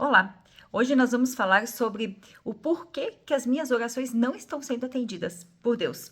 Olá! Hoje nós vamos falar sobre o porquê que as minhas orações não estão sendo atendidas por Deus.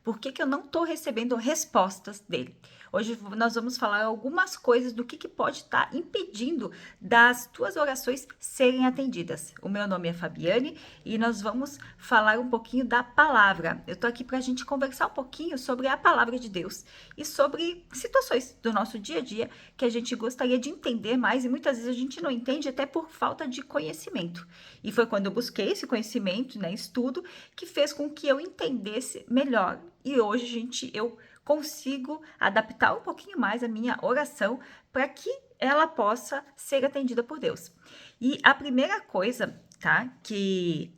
Por que eu não estou recebendo respostas dele? Hoje nós vamos falar algumas coisas do que pode estar impedindo das tuas orações serem atendidas. O meu nome é Fabiane e nós vamos falar um pouquinho da palavra. Eu estou aqui para a gente conversar um pouquinho sobre a palavra de Deus e sobre situações do nosso dia a dia que a gente gostaria de entender mais e muitas vezes a gente não entende até por falta de conhecimento. E foi quando eu busquei esse conhecimento, estudo, que fez com que eu entendesse melhor. E hoje, eu consigo adaptar um pouquinho mais a minha oração para que ela possa ser atendida por Deus. E a primeira coisa, tá, que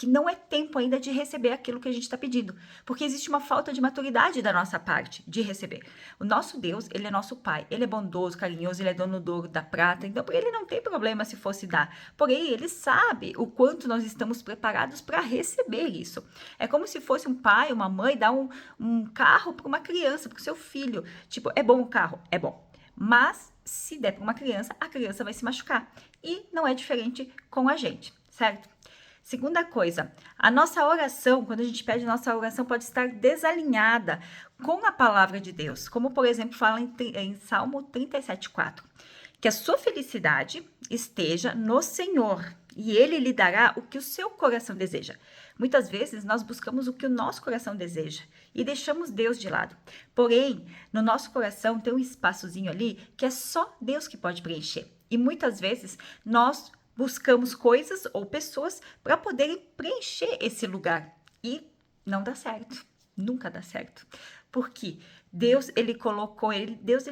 não é tempo ainda de receber aquilo que a gente está pedindo, porque existe uma falta de maturidade da nossa parte de receber. O nosso Deus, ele é nosso Pai, ele é bondoso, carinhoso, ele é dono do ouro, da prata, então para ele não tem problema se fosse dar, porém ele sabe o quanto nós estamos preparados para receber isso. É como se fosse um pai, uma mãe dar um carro para uma criança, para o seu filho. Tipo, é bom o carro? É bom. Mas se der para uma criança, a criança vai se machucar. E não é diferente com a gente, certo? Segunda coisa, a nossa oração, quando a gente pede, nossa oração pode estar desalinhada com a palavra de Deus. Como, por exemplo, fala em Salmo 37,4. Que a sua felicidade esteja no Senhor e Ele lhe dará o que o seu coração deseja. Muitas vezes nós buscamos o que o nosso coração deseja e deixamos Deus de lado. Porém, no nosso coração tem um espaçozinho ali que é só Deus que pode preencher. E muitas vezes nós buscamos coisas ou pessoas para poderem preencher esse lugar e não dá certo, nunca dá certo. Porque Deus, ele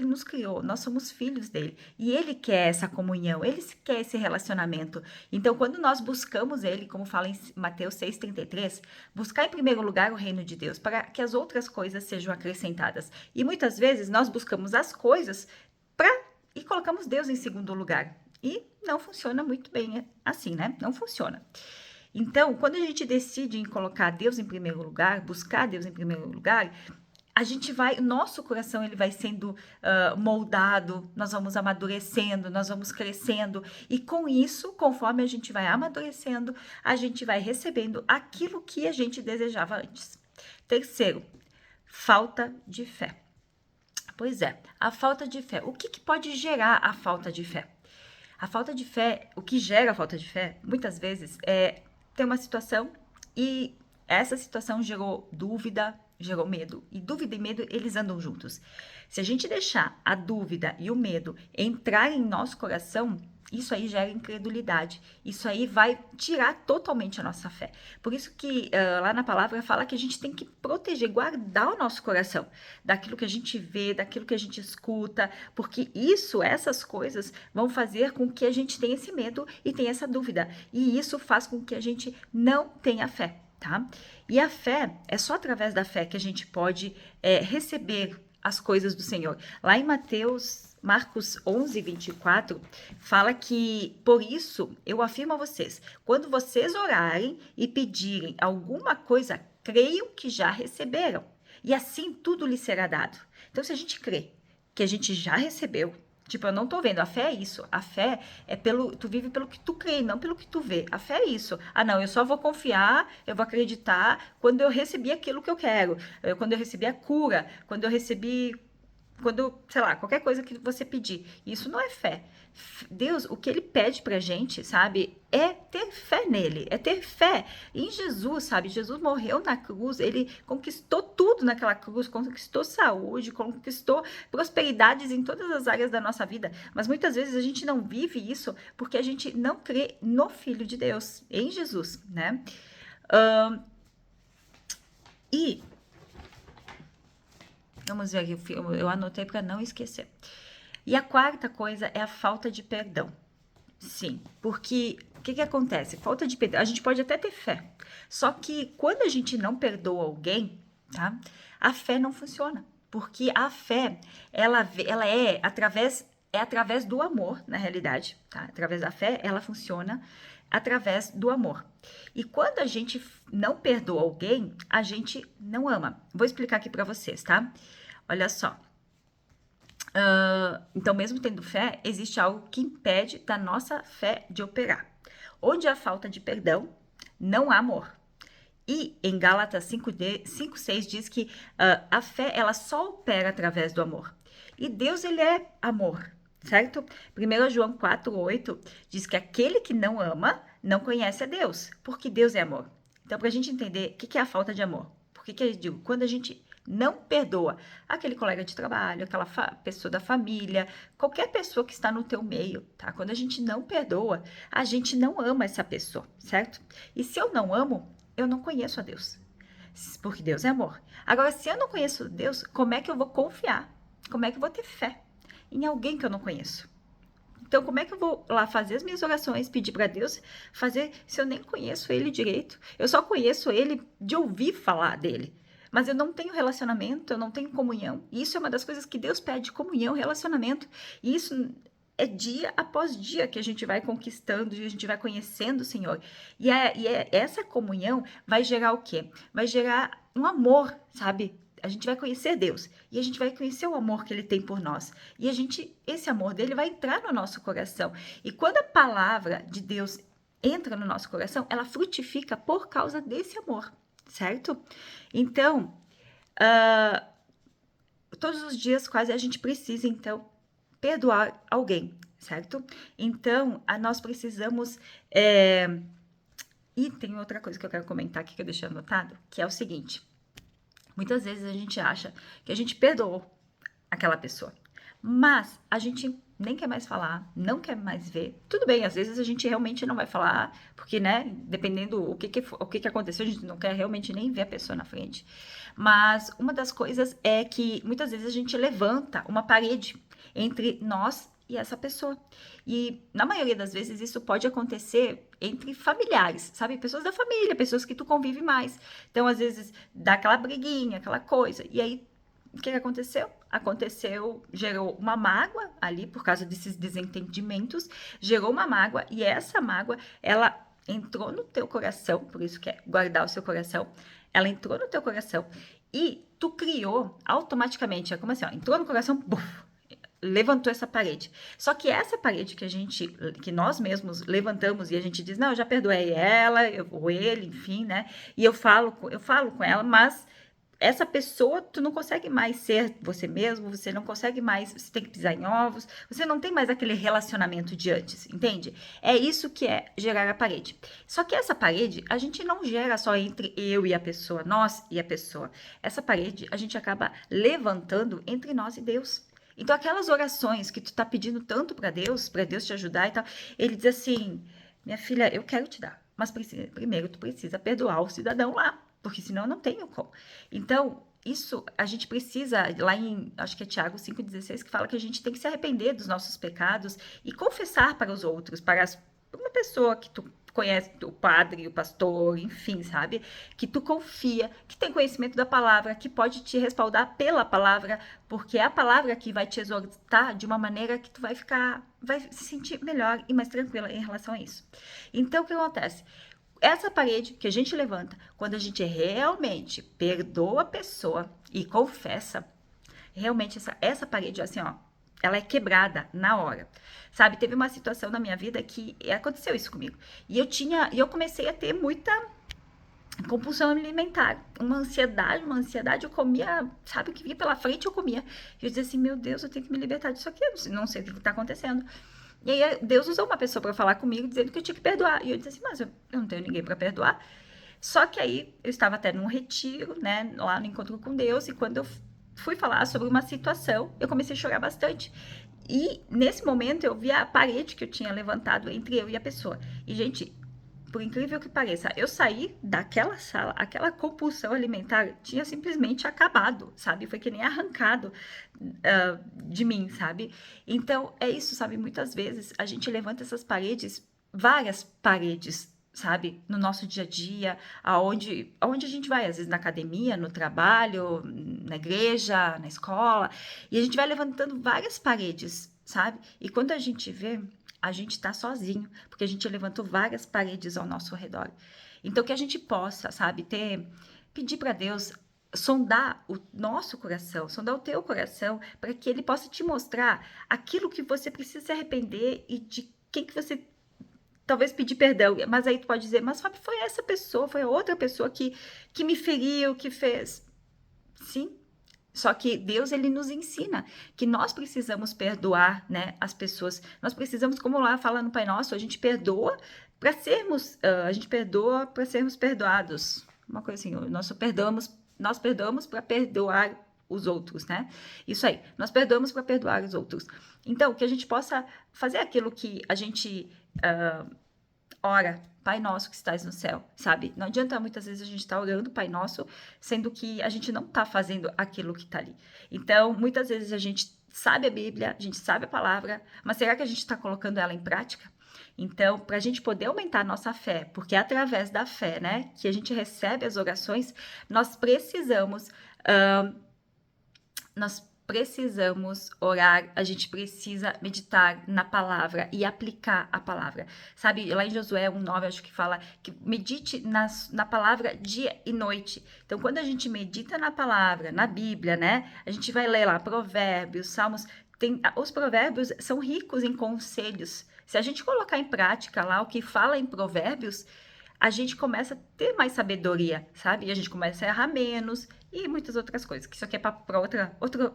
nos criou, nós somos filhos dele e ele quer essa comunhão, ele quer esse relacionamento. Então, quando nós buscamos ele, como fala em Mateus 6,33, buscar em primeiro lugar o reino de Deus para que as outras coisas sejam acrescentadas. E muitas vezes nós buscamos as coisas e colocamos Deus em segundo lugar. E não funciona muito bem assim, né? Não funciona. Então, quando a gente decide em colocar Deus em primeiro lugar, buscar Deus em primeiro lugar, nosso coração ele vai sendo moldado, nós vamos amadurecendo, nós vamos crescendo, e com isso, conforme a gente vai amadurecendo, a gente vai recebendo aquilo que a gente desejava antes. Terceiro, falta de fé. Pois é, a falta de fé. O que pode gerar a falta de fé? A falta de fé, o que gera a falta de fé, muitas vezes, é ter uma situação e essa situação gerou dúvida, gerou medo. E dúvida e medo, eles andam juntos. Se a gente deixar a dúvida e o medo entrar em nosso coração, isso aí gera incredulidade. Isso aí vai tirar totalmente a nossa fé. Por isso que lá na palavra fala que a gente tem que proteger, guardar o nosso coração daquilo que a gente vê, daquilo que a gente escuta, porque essas coisas vão fazer com que a gente tenha esse medo e tenha essa dúvida. E isso faz com que a gente não tenha fé, tá? E a fé, é só através da fé que a gente pode receber as coisas do Senhor. Lá em Marcos 11:24, fala que, por isso, eu afirmo a vocês, quando vocês orarem e pedirem alguma coisa, creiam que já receberam, e assim tudo lhes será dado. Então, se a gente crê que a gente já recebeu, tipo, eu não tô vendo, a fé é isso, a fé é tu vive pelo que tu crê, não pelo que tu vê, a fé é isso. Ah, não, eu só vou confiar, eu vou acreditar quando eu recebi aquilo que eu quero, quando eu recebi a cura, sei lá, qualquer coisa que você pedir. Isso não é fé. Deus, o que ele pede pra gente, sabe, é ter fé nele, é ter fé em Jesus, sabe? Jesus morreu na cruz, ele conquistou tudo naquela cruz, conquistou saúde, conquistou prosperidades em todas as áreas da nossa vida, mas muitas vezes a gente não vive isso porque a gente não crê no Filho de Deus, em Jesus, né? Vamos ver aqui, eu anotei para não esquecer. E a quarta coisa é a falta de perdão. Sim, porque o que acontece? Falta de perdão, a gente pode até ter fé, só que quando a gente não perdoa alguém, tá? A fé não funciona, porque a fé, ela é através do amor, na realidade, tá? Através da fé, ela funciona através do amor. E quando a gente não perdoa alguém, a gente não ama. Vou explicar aqui para vocês, tá? Olha só. Então, mesmo tendo fé, existe algo que impede da nossa fé de operar. Onde há falta de perdão, não há amor. E em Gálatas 5:6 diz que a fé ela só opera através do amor. E Deus ele é amor, certo? 1 João 4:8 diz que aquele que não ama não conhece a Deus, porque Deus é amor. Então, para a gente entender o que é a falta de amor, por que eu digo, quando a gente não perdoa aquele colega de trabalho, aquela pessoa da família, qualquer pessoa que está no teu meio, tá? Quando a gente não perdoa, a gente não ama essa pessoa, certo? E se eu não amo, eu não conheço a Deus, porque Deus é amor. Agora, se eu não conheço Deus, como é que eu vou confiar? Como é que eu vou ter fé em alguém que eu não conheço? Então, como é que eu vou lá fazer as minhas orações, pedir para Deus fazer se eu nem conheço Ele direito? Eu só conheço Ele de ouvir falar dele. Mas eu não tenho relacionamento, eu não tenho comunhão. E isso é uma das coisas que Deus pede, comunhão, relacionamento. E isso é dia após dia que a gente vai conquistando, e a gente vai conhecendo o Senhor. Essa comunhão vai gerar o quê? Vai gerar um amor, sabe? A gente vai conhecer Deus e a gente vai conhecer o amor que Ele tem por nós. E esse amor dele vai entrar no nosso coração. E quando a palavra de Deus entra no nosso coração, ela frutifica por causa desse amor, certo? Então, todos os dias quase a gente precisa, então, perdoar alguém, certo? Então, nós precisamos... E tem outra coisa que eu quero comentar aqui que eu deixei anotado, que é o seguinte. Muitas vezes a gente acha que a gente perdoou aquela pessoa, mas a gente nem quer mais falar, não quer mais ver. Tudo bem, às vezes a gente realmente não vai falar, porque, né, dependendo o que aconteceu, a gente não quer realmente nem ver a pessoa na frente. Mas uma das coisas é que muitas vezes a gente levanta uma parede entre nós e essa pessoa. E na maioria das vezes isso pode acontecer entre familiares, sabe? Pessoas da família, pessoas que tu convive mais. Então, às vezes, dá aquela briguinha, aquela coisa. E aí, o que aconteceu? Gerou uma mágoa ali por causa desses desentendimentos, gerou uma mágoa e essa mágoa, ela entrou no teu coração, por isso que é guardar o seu coração, ela entrou no teu coração e tu criou automaticamente, é como assim, ó, entrou no coração, buf, levantou essa parede. Só que essa parede que nós mesmos levantamos e a gente diz, não, eu já perdoei ela, ou ele, enfim, né? E eu falo com ela, mas essa pessoa, tu não consegue mais ser você mesmo, você não consegue mais, você tem que pisar em ovos, você não tem mais aquele relacionamento de antes, entende? É isso que é gerar a parede. Só que essa parede, a gente não gera só entre eu e a pessoa, nós e a pessoa. Essa parede, a gente acaba levantando entre nós e Deus. Então, aquelas orações que tu tá pedindo tanto para Deus te ajudar e tal, ele diz assim, minha filha, eu quero te dar, mas primeiro tu precisa perdoar o cidadão lá, porque senão eu não tenho como. Então, isso a gente precisa, lá em, acho que é Tiago 5,16, que fala que a gente tem que se arrepender dos nossos pecados e confessar para os outros, para uma pessoa que tu conhece, o padre, o pastor, enfim, sabe? Que tu confia, que tem conhecimento da palavra, que pode te respaldar pela palavra, porque é a palavra que vai te exortar de uma maneira que tu vai se sentir melhor e mais tranquila em relação a isso. Então, o que acontece? Essa parede que a gente levanta, quando a gente realmente perdoa a pessoa e confessa, realmente essa parede, assim, ó, ela é quebrada na hora. Sabe, teve uma situação na minha vida que aconteceu isso comigo. E eu comecei a ter muita compulsão alimentar, uma ansiedade, eu comia, sabe, o que vinha pela frente eu comia. E eu dizia assim, meu Deus, eu tenho que me libertar disso aqui, eu não sei o que está acontecendo. E aí Deus usou uma pessoa para falar comigo, dizendo que eu tinha que perdoar. E eu disse assim, mas eu não tenho ninguém para perdoar. Só que aí eu estava até num retiro, né, lá no encontro com Deus, e quando eu fui falar sobre uma situação, eu comecei a chorar bastante. E nesse momento eu vi a parede que eu tinha levantado entre eu e a pessoa. E, gente, por incrível que pareça, eu saí daquela sala, aquela compulsão alimentar tinha simplesmente acabado, sabe? Foi que nem arrancado de mim, sabe? Então, é isso, sabe? Muitas vezes a gente levanta essas paredes, várias paredes, sabe? No nosso dia a dia, aonde a gente vai, às vezes na academia, no trabalho, na igreja, na escola, e a gente vai levantando várias paredes, sabe? E quando a gente vê, a gente está sozinho, porque a gente levantou várias paredes ao nosso redor. Então, que a gente possa, sabe, pedir para Deus sondar o nosso coração, sondar o teu coração, para que ele possa te mostrar aquilo que você precisa se arrepender e de quem que você talvez pedir perdão. Mas aí tu pode dizer, mas Fábio, foi essa pessoa, foi a outra pessoa que me feriu, que fez. Sim, só que Deus, ele nos ensina que nós precisamos perdoar, né, as pessoas. Nós precisamos, como lá fala no Pai Nosso, a gente perdoa para sermos, a gente perdoa para sermos perdoados. Uma coisa assim, nós perdoamos para perdoar os outros, né? Isso aí, nós perdoamos para perdoar os outros. Então, que a gente possa fazer aquilo que a gente ora, Pai Nosso que estás no céu, sabe? Não adianta muitas vezes a gente estar orando Pai Nosso, sendo que a gente não está fazendo aquilo que está ali. Então, muitas vezes a gente sabe a Bíblia, a gente sabe a palavra, mas será que a gente está colocando ela em prática? Então, para a gente poder aumentar a nossa fé, porque é através da fé, né, que a gente recebe as orações, nós precisamos orar, a gente precisa meditar na palavra e aplicar a palavra. Sabe, lá em Josué 1:9, acho que fala que medite na palavra dia e noite. Então, quando a gente medita na palavra, na Bíblia, né, a gente vai ler lá Provérbios, Salmos, os provérbios são ricos em conselhos. Se a gente colocar em prática lá o que fala em Provérbios, a gente começa a ter mais sabedoria, sabe? E a gente começa a errar menos e muitas outras coisas, que isso aqui é para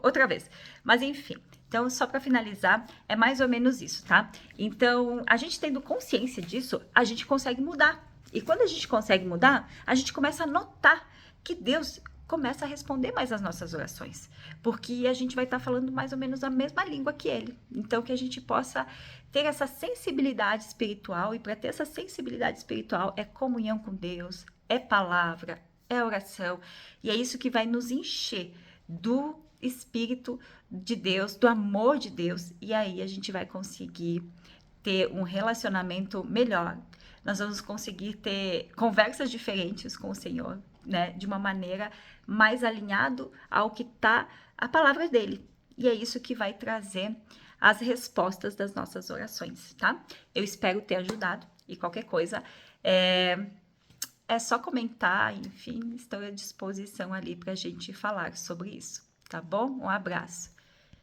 outra vez. Mas enfim, então só para finalizar, é mais ou menos isso, tá? Então, a gente tendo consciência disso, a gente consegue mudar. E quando a gente consegue mudar, a gente começa a notar que Deus começa a responder mais as nossas orações, porque a gente vai estar falando mais ou menos a mesma língua que ele. Então, que a gente possa ter essa sensibilidade espiritual, e para ter essa sensibilidade espiritual é comunhão com Deus, é palavra, é oração, e é isso que vai nos encher do Espírito de Deus, do amor de Deus, e aí a gente vai conseguir ter um relacionamento melhor. Nós vamos conseguir ter conversas diferentes com o Senhor, né, de uma maneira mais alinhado ao que está a palavra dele. E é isso que vai trazer as respostas das nossas orações, tá? Eu espero ter ajudado e qualquer coisa é só comentar, enfim, estou à disposição ali para a gente falar sobre isso, tá bom? Um abraço.